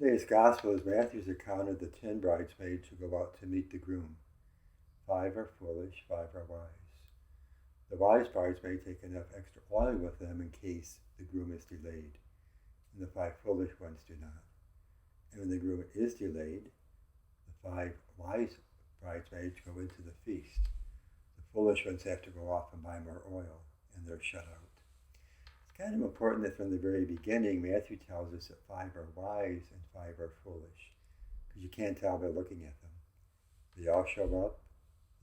Today's gospel is Matthew's account of the 10 bridesmaids who go out to meet the groom. 5 are foolish, 5 are wise. The wise bridesmaids take enough extra oil with them in case the groom is delayed, and the 5 foolish ones do not. And when the groom is delayed, the 5 wise bridesmaids go into the feast. The foolish ones have to go off and buy more oil, and they're shut out. It's kind of important that from the very beginning, Matthew tells us that 5 are wise and 5 are foolish, because you can't tell by looking at them. They all show up,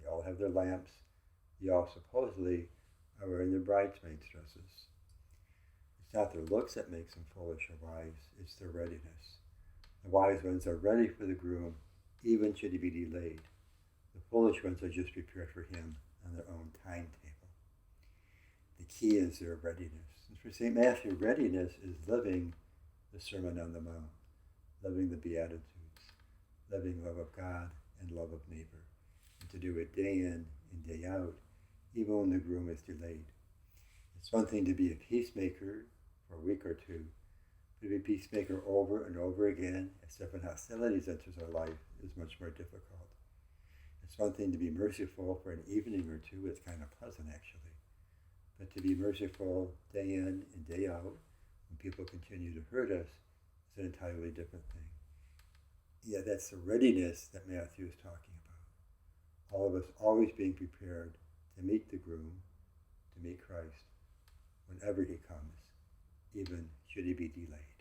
they all have their lamps, they all supposedly are wearing their bridesmaids' dresses. It's not their looks that makes them foolish or wise, it's their readiness. The wise ones are ready for the groom, even should he be delayed. The foolish ones are just prepared for him on their own timetable. The key is their readiness. And for St. Matthew, readiness is living the Sermon on the Mount, living the Beatitudes, living love of God and love of neighbor, and to do it day in and day out, even when the groom is delayed. It's one thing to be a peacemaker for a week or two, but to be a peacemaker over and over again as different hostilities enters our life is much more difficult. It's one thing to be merciful for an evening or two, it's kind of pleasant actually. But to be merciful day in and day out, when people continue to hurt us, is an entirely different thing. Yeah, that's the readiness that Matthew is talking about. All of us always being prepared to meet the groom, to meet Christ, whenever he comes, even should he be delayed.